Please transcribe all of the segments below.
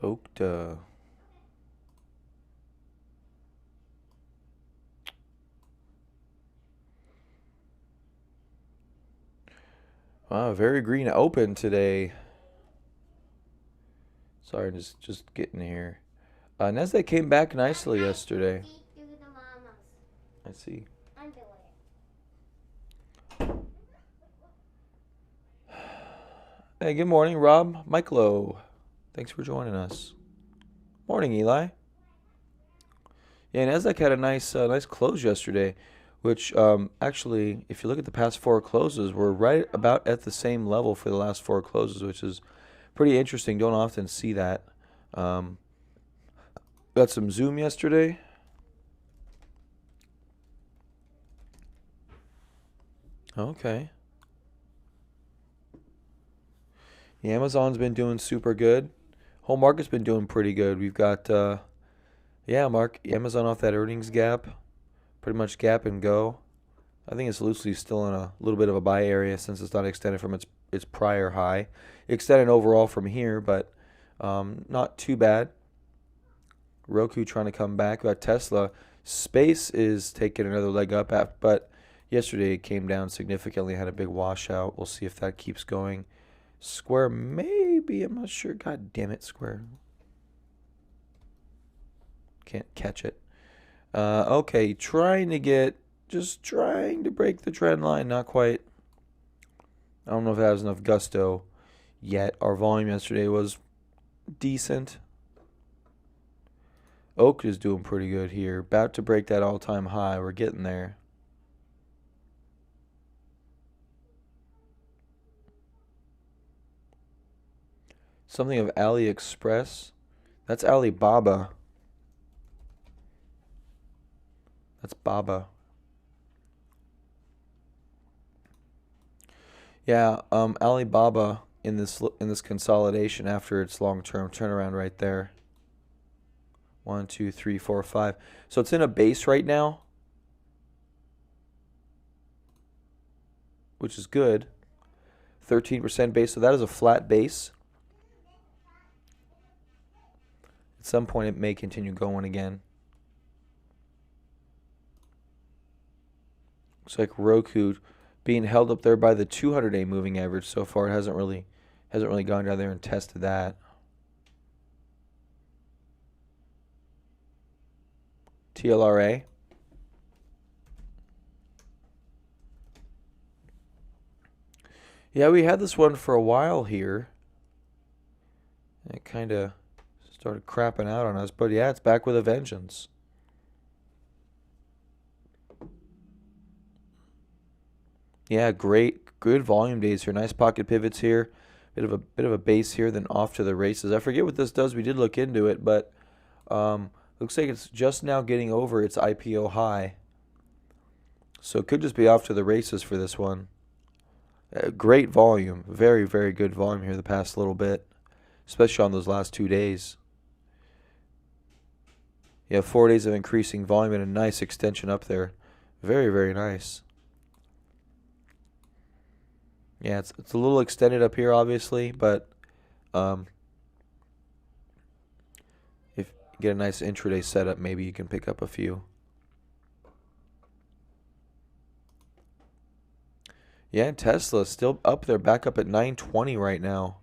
Okta. Wow, very green open today. Sorry, just getting here. Nasdaq came back nicely yesterday. I see. Hey, good morning, Rob Michaelo. Thanks for joining us. Morning, Eli. Yeah, Nasdaq had a nice close yesterday, which actually, if you look at the past four closes, we're right about at the same level for the last four closes, which is pretty interesting. Don't often see that. Um, got some Zoom yesterday. Okay. Yeah, Amazon's been doing super good. Whole market's been doing pretty good. We've got yeah, Mark Amazon off that earnings gap, pretty much gap and go. I think it's loosely still in a little bit of a buy area since it's not extended from its prior high. Extended overall from here, but not too bad. Roku trying to come back. Got Tesla. Space is taking another leg up, but yesterday it came down significantly, had a big washout. We'll see if that keeps going. Square, maybe. I'm not sure. God damn it, Square. Can't catch it. Okay, just trying to break the trend line. Not quite. I don't know if it has enough gusto yet. Our volume yesterday was decent. Oak is doing pretty good here. About to break that all-time high. We're getting there. Something of AliExpress. That's Alibaba. That's Baba. Yeah, Alibaba in this consolidation after its long-term turnaround right there. One, two, three, four, five. So it's in a base right now, which is good. 13% base, so that is a flat base. At some point, it may continue going again. Looks like Roku being held up there by the 200-day moving average so far. It hasn't really gone down there and tested that. TLRA. Yeah, we had this one for a while here. It kind of started crapping out on us, but yeah, it's back with a vengeance. Yeah, good volume days here. Nice pocket pivots here. Bit of a base here, then off to the races. I forget what this does. We did look into it, but looks like it's just now getting over its IPO high. So it could just be off to the races for this one. Great volume. Very, very good volume here the past little bit, especially on those last 2 days. You have 4 days of increasing volume and a nice extension up there. Very, very nice. Yeah, it's a little extended up here, obviously, but um, if you get a nice intraday setup, maybe you can pick up a few. Yeah, Tesla still up there, back up at 920 right now.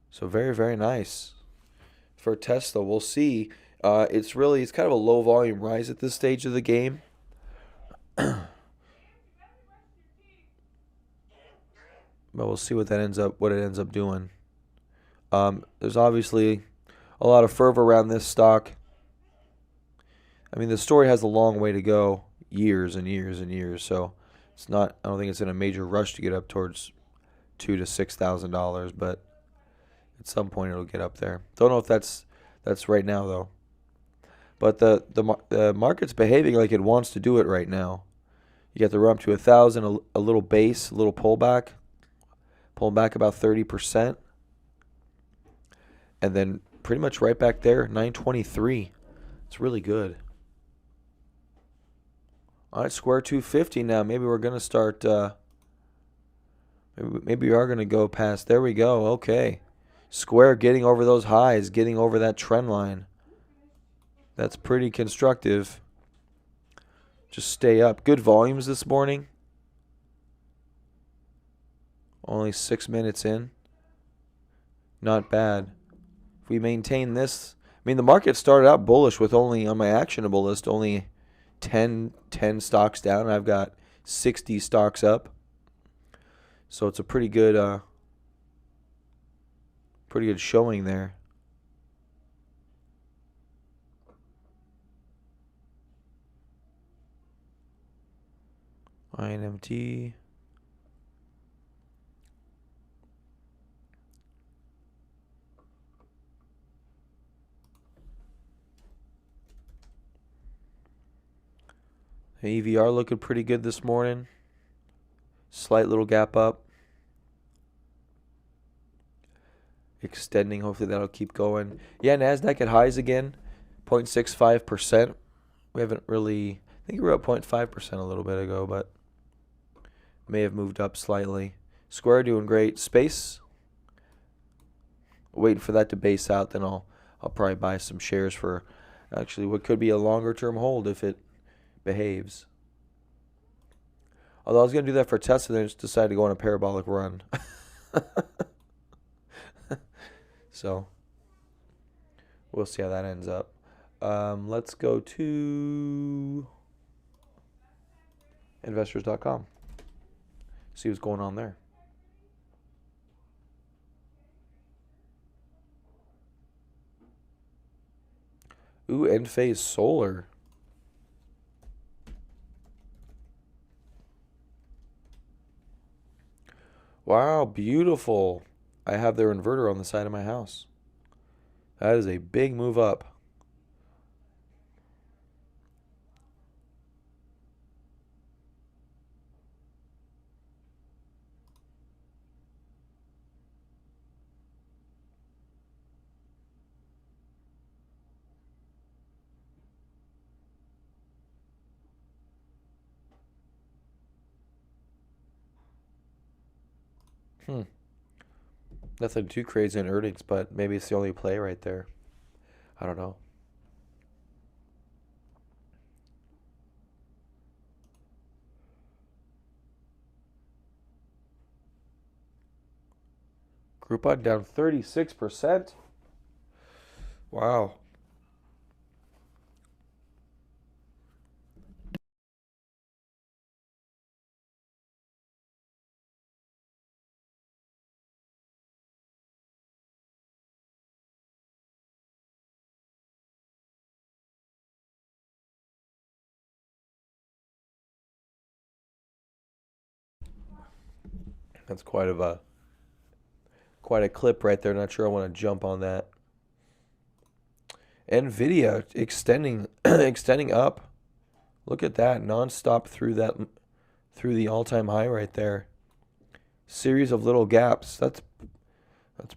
So very, very nice for Tesla. We'll see. It's kind of a low volume rise at this stage of the game. But we'll see what it ends up doing. There's obviously a lot of fervor around this stock. I mean, the story has a long way to go, years and years and years. So it's not. I don't think it's in a major rush to get up towards $2,000 to $6,000, but at some point it'll get up there. Don't know if that's right now though. But the market's behaving like it wants to do it right now. You got the run up to 1,000, a little base, a little pullback, pulling back about 30%, and then pretty much right back there, 923. It's really good. All right, square 250 now. Maybe we're gonna start. Maybe we are gonna go past. There we go. Okay, Square getting over those highs, getting over that trend line. That's pretty constructive. Just stay up. Good volumes this morning. Only 6 minutes in. Not bad. If we maintain this, I mean, the market started out bullish with only, on my actionable list, only 10 stocks down. I've got 60 stocks up. So it's a pretty good showing there. INMT. EVR looking pretty good this morning. Slight little gap up. Extending. Hopefully that'll keep going. Yeah, NASDAQ at highs again. 0.65%. We haven't really... I think we were up 0.5% a little bit ago, but may have moved up slightly. Square doing great. Space. Waiting for that to base out. Then I'll probably buy some shares for actually what could be a longer term hold if it behaves. Although I was going to do that for Tesla, then I just decided to go on a parabolic run. So, we'll see how that ends up. Let's go to investors.com. See what's going on there. Ooh, Enphase Solar. Wow, beautiful. I have their inverter on the side of my house. That is a big move up. Nothing too crazy in earnings, but maybe it's the only play right there. I don't know. Groupon down 36%. Wow. That's quite a clip right there. Not sure I want to jump on that. Nvidia extending extending up. Look at that, nonstop through the all-time high right there. Series of little gaps. That's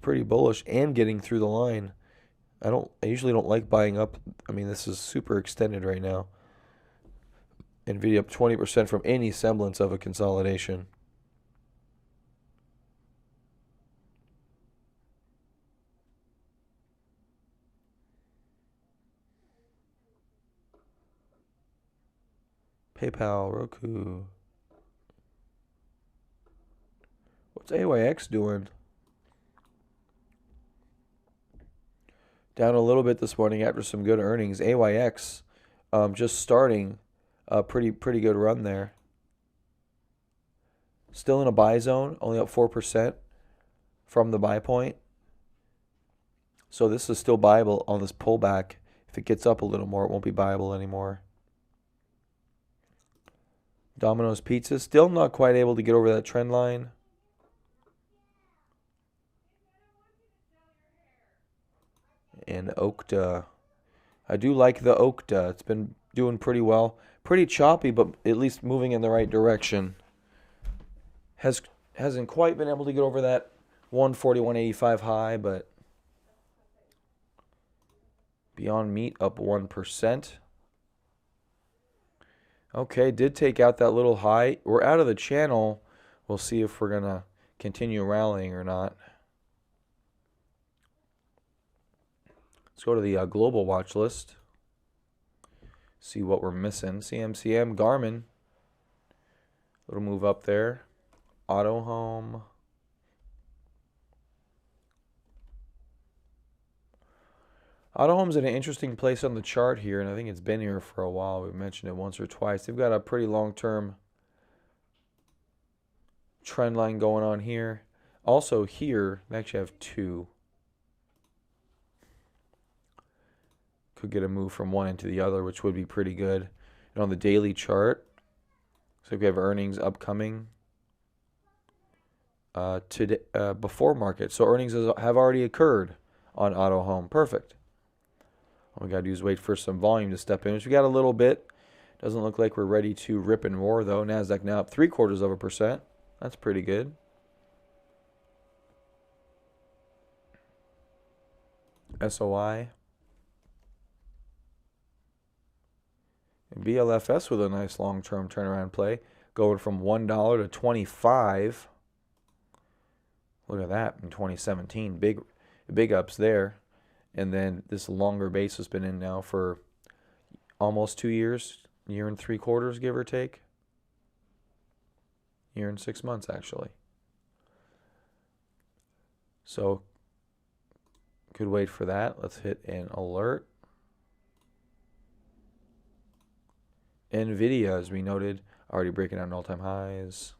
pretty bullish and getting through the line. I usually don't like buying up. I mean, this is super extended right now. Nvidia up 20% from any semblance of a consolidation. PayPal, Roku. What's AYX doing? Down a little bit this morning after some good earnings. AYX just starting a pretty good run there. Still in a buy zone, only up 4% from the buy point. So this is still buyable on this pullback. If it gets up a little more, it won't be buyable anymore. Domino's Pizza, still not quite able to get over that trend line. And Okta. I do like the Okta. It's been doing pretty well. Pretty choppy, but at least moving in the right direction. Hasn't quite been able to get over that 141.85 high, but Beyond Meat up 1%. Okay, did take out that little high. We're out of the channel. We'll see if we're going to continue rallying or not. Let's go to the global watch list. See what we're missing. CMCM, Garmin. Little move up there. Auto Home. Auto Home's in an interesting place on the chart here, and I think it's been here for a while. We've mentioned it once or twice. They've got a pretty long-term trend line going on here. Also here, they actually have two. Could get a move from one into the other, which would be pretty good. And on the daily chart, so we have earnings upcoming today before market. So earnings have already occurred on Auto Home. Perfect. All we got to do is wait for some volume to step in, which we got a little bit. Doesn't look like we're ready to rip and roar, though. NASDAQ now up 0.75%. That's pretty good. SOI. And BLFS with a nice long-term turnaround play, going from $1 to 25. Look at that in 2017. Big ups there. And then this longer base has been in now for almost 2 years, year and 3/4, give or take. Year and 6 months, actually. So, could wait for that. Let's hit an alert. NVIDIA, as we noted, already breaking out all-time highs.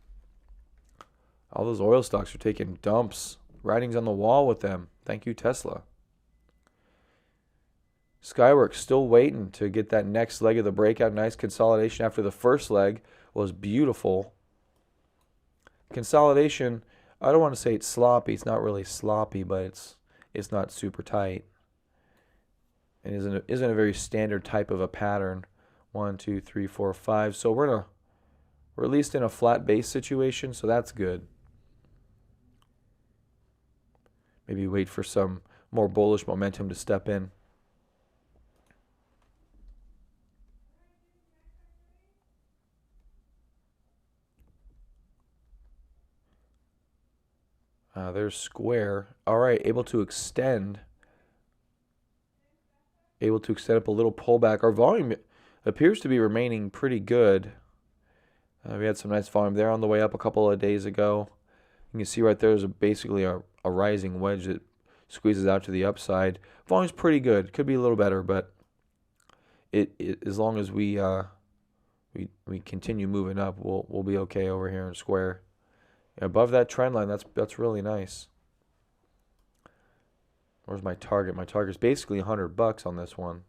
All those oil stocks are taking dumps. Writing's on the wall with them. Thank you, Tesla. Skyworks still waiting to get that next leg of the breakout. Nice consolidation after the first leg was beautiful. Consolidation, I don't want to say it's sloppy. It's not really sloppy, but it's not super tight. And isn't a very standard type of a pattern. 1, 2, 3, 4, 5. So we're at least in a flat base situation, so that's good. Maybe wait for some more bullish momentum to step in. There's Square. All right, able to extend up a little pullback. Our volume appears to be remaining pretty good. We had some nice volume there on the way up a couple of days ago. You can see right there's basically a rising wedge that squeezes out to the upside. Volume's pretty good. Could be a little better, but it as long as we continue moving up, we'll be okay over here in Square. Above that trend line, that's really nice. Where's my target? My target's basically $100 on this one.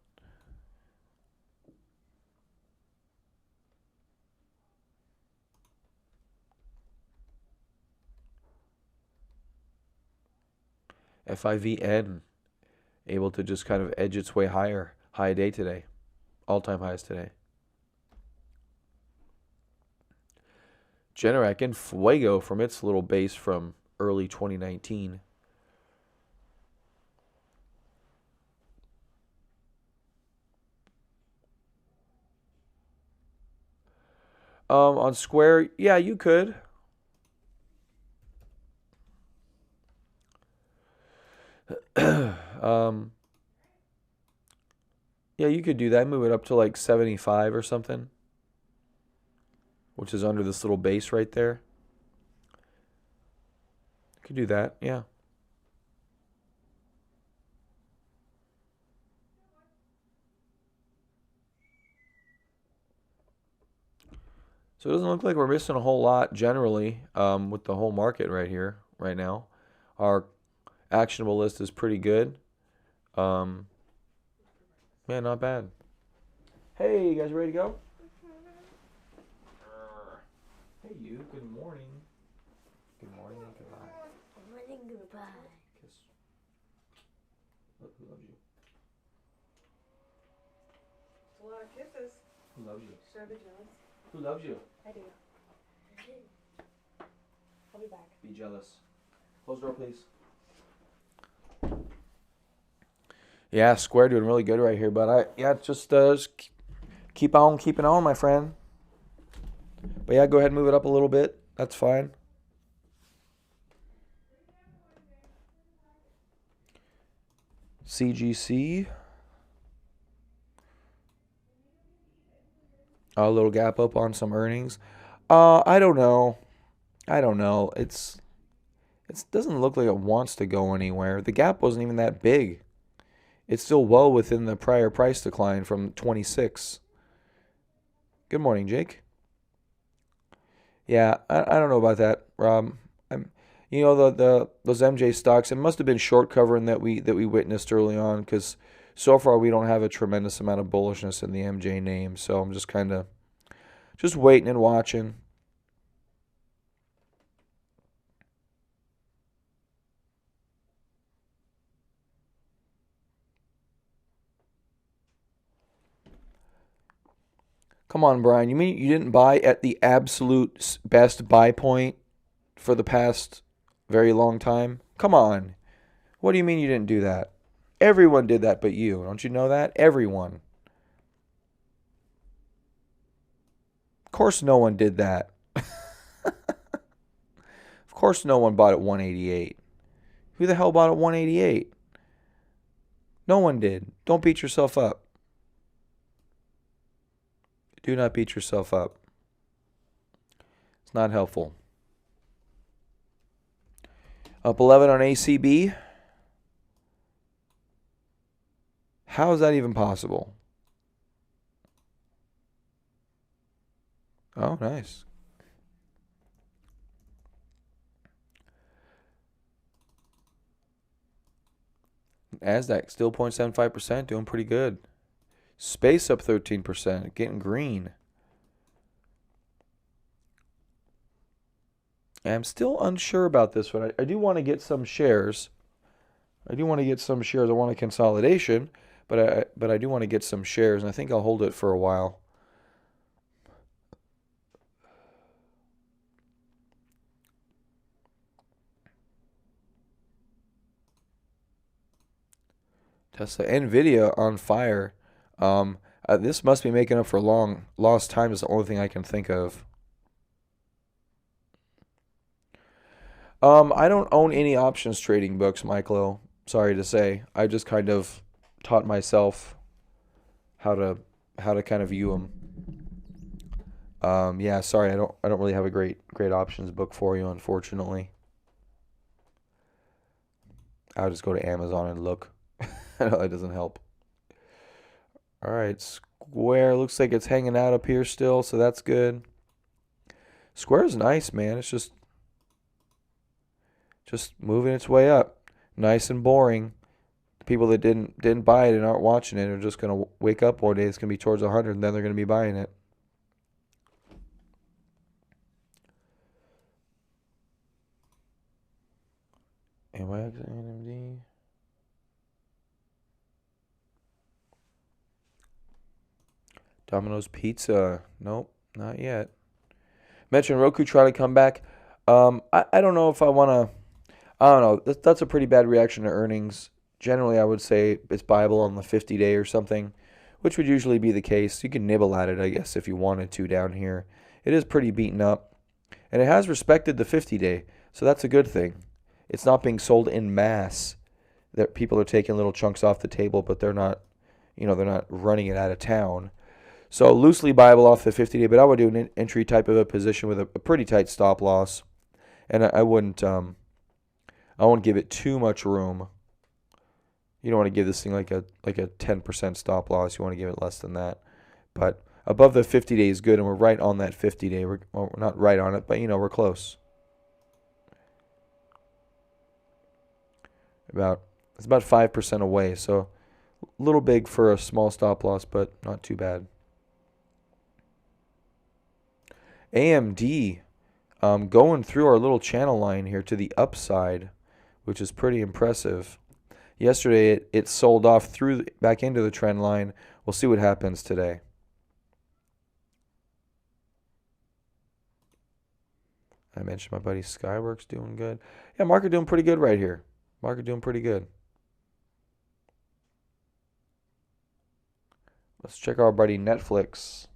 FIVN able to just kind of edge its way higher. High day today. All-time highs today. Generac and Fuego from its little base from early 2019. On Square, yeah, you could. Yeah, you could do that. Move it up to like 75 or something, which is under this little base right there. Could do that, yeah. So it doesn't look like we're missing a whole lot generally with the whole market right here, right now. Our actionable list is pretty good. Yeah, not bad. Hey, you guys ready to go? Hey, you. Good morning. Good morning and goodbye. Good morning, goodbye. Kiss. Look, who loves you? A lot of kisses. Who loves you? Should I be jealous? Who loves you? I do. I'll be back. Be jealous. Close the door, please. Yeah, Square doing really good right here, but just keep on keeping on, my friend. But yeah, go ahead and move it up a little bit. That's fine. CGC. A little gap up on some earnings. I don't know. I don't know. It doesn't look like it wants to go anywhere. The gap wasn't even that big. It's still well within the prior price decline from 26. Good morning, Jake. Yeah, I don't know about that, Rob. I'm, the those MJ stocks. It must have been short covering that we witnessed early on because so far we don't have a tremendous amount of bullishness in the MJ name. So I'm just kind of just waiting and watching. Come on, Brian. You mean you didn't buy at the absolute best buy point for the past very long time? Come on. What do you mean you didn't do that? Everyone did that but you. Don't you know that? Everyone. Of course no one did that. Of course no one bought at 188. Who the hell bought at 188? No one did. Don't beat yourself up. Do not beat yourself up. It's not helpful. Up 11 on ACB. How is that even possible? Oh, nice. NASDAQ still 0.75%, doing pretty good. Space up 13%, getting green. I'm still unsure about this one. I do want to get some shares. I want a consolidation, but I do want to get some shares, and I think I'll hold it for a while. Tesla, Nvidia on fire. This must be making up for long lost time. Is the only thing I can think of. I don't own any options trading books, Michaelo. Sorry to say. I just kind of taught myself how to kind of view them. Yeah, sorry, I don't really have a great options book for you, unfortunately. I'll just go to Amazon and look. I know that doesn't help. All right, Square looks like it's hanging out up here still, so that's good. Square's nice, man. It's just moving its way up. Nice and boring. The people that didn't buy it and aren't watching it are just gonna wake up one day. It's gonna be towards 100, and then they're gonna be buying it. AMD. Domino's Pizza. Nope, not yet. Mentioned Roku try to come back. I don't know if I want to. I don't know. That's a pretty bad reaction to earnings. Generally, I would say it's buyable on the 50-day or something, which would usually be the case. You can nibble at it, I guess, if you wanted to down here. It is pretty beaten up, and it has respected the 50-day, so that's a good thing. It's not being sold in mass. That people are taking little chunks off the table, but they're not running it out of town. So loosely buyable off the 50-day, but I would do an entry type of a position with a pretty tight stop loss, and I wouldn't. I won't give it too much room. You don't want to give this thing like a 10% stop loss. You want to give it less than that. But above the 50-day is good, and we're right on that 50-day. We're not right on it, but we're close. It's about 5% away, so a little big for a small stop loss, but not too bad. AMD going through our little channel line here to the upside, which is pretty impressive. Yesterday it sold off back into the trend line. We'll see what happens today. I mentioned my buddy Skyworks doing good. Yeah, market doing pretty good right here. Market doing pretty good. Let's check our buddy Netflix.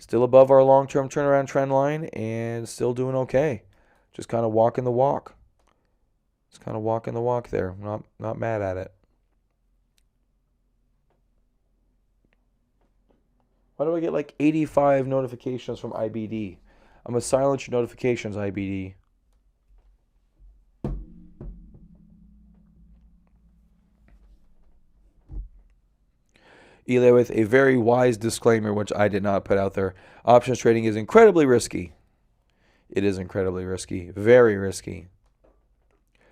Still above our long-term turnaround trend line and still doing okay. Just kind of walking the walk. It's kind of walking the walk there. Not mad at it. Why do I get like 85 notifications from IBD? I'm gonna silence your notifications, IBD. Eli with a very wise disclaimer, which I did not put out there. Options trading is incredibly risky. It is incredibly risky. Very risky.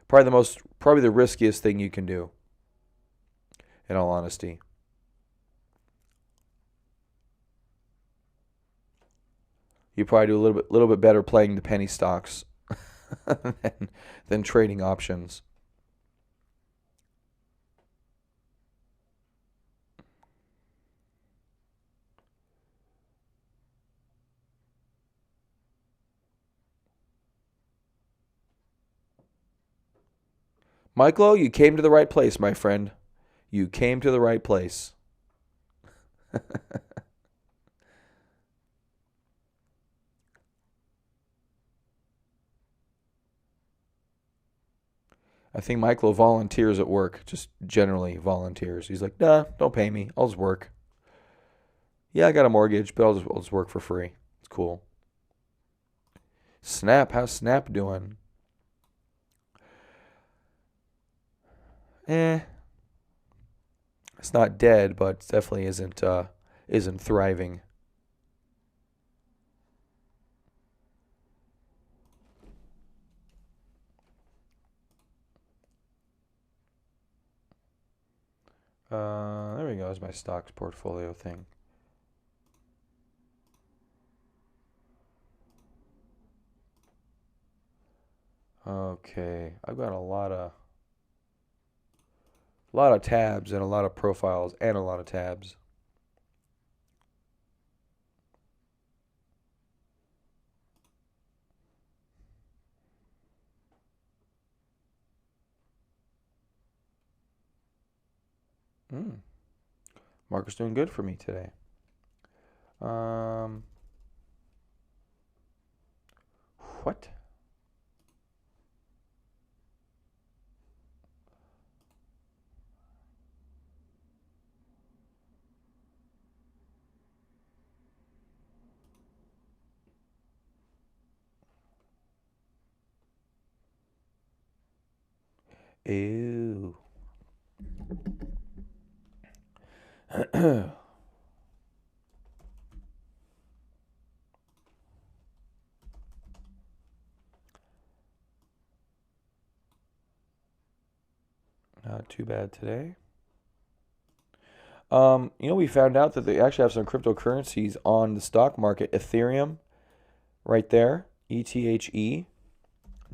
Probably the riskiest thing you can do. In all honesty. You probably do a little bit better playing the penny stocks than trading options. Michael, you came to the right place, my friend. You came to the right place. I think Michael volunteers at work, just generally volunteers. He's like, nah, don't pay me. I'll just work. Yeah, I got a mortgage, but I'll just work for free. It's cool. Snap, how's Snap doing? It's not dead, but it definitely isn't thriving. There we go. There's my stocks portfolio thing. Okay, I've got a lot of tabs and a lot of profiles and a lot of tabs. Market's doing good for me today. What? Ew. Not too bad today. We found out that they actually have some cryptocurrencies on the stock market. Ethereum, right there, ETHE,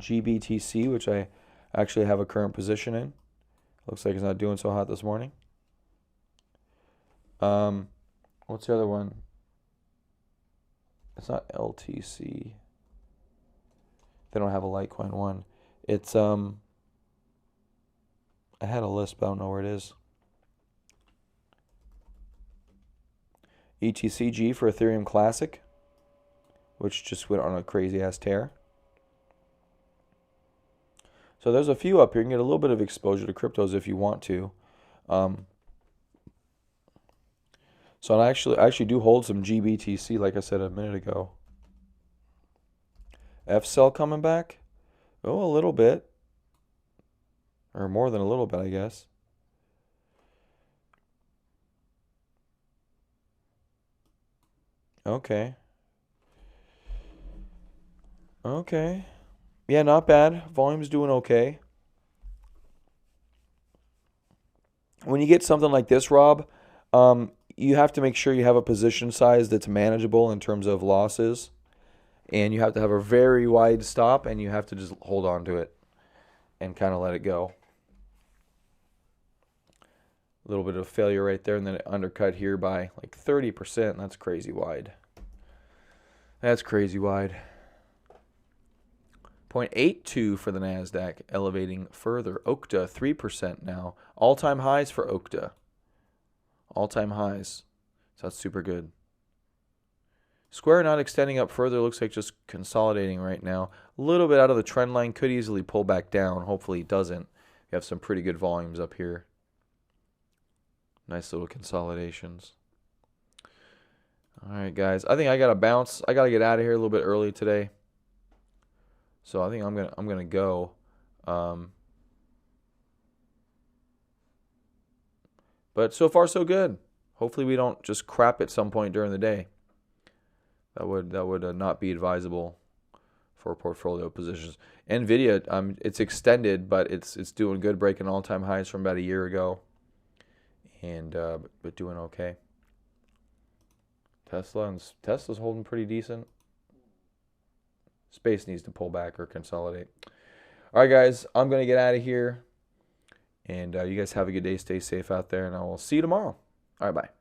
GBTC, which I actually have a current position in. Looks like it's not doing so hot this morning. What's the other one? It's not LTC. They don't have a Litecoin one. It's I had a list, but I don't know where it is. ETCG for Ethereum Classic, which just went on a crazy ass tear. So there's a few up here. You can get a little bit of exposure to cryptos if you want to. So I actually do hold some GBTC, like I said a minute ago. F-Cell coming back? Oh, a little bit. Or more than a little bit, I guess. Okay. Okay. Yeah, not bad. Volume's doing okay. When you get something like this, Rob, you have to make sure you have a position size that's manageable in terms of losses. And you have to have a very wide stop, and you have to just hold on to it and kind of let it go. A little bit of failure right there, and then it undercut here by like 30%. That's crazy wide. That's crazy wide. 0.82 for the NASDAQ, elevating further. Okta, 3% now. All-time highs for Okta. All-time highs. So that's super good. Square not extending up further. Looks like just consolidating right now. A little bit out of the trend line. Could easily pull back down. Hopefully it doesn't. We have some pretty good volumes up here. Nice little consolidations. All right, guys. I think I got to bounce. I got to get out of here a little bit early today. So I think I'm gonna go. But so far so good. Hopefully we don't just crap at some point during the day. That would not be advisable for portfolio positions. Nvidia, it's extended, but it's doing good, breaking all-time highs from about a year ago, and but doing okay. Tesla's holding pretty decent. Space needs to pull back or consolidate. All right, guys, I'm gonna get out of here, and you guys have a good day. Stay safe out there, and I will see you tomorrow. All right, bye.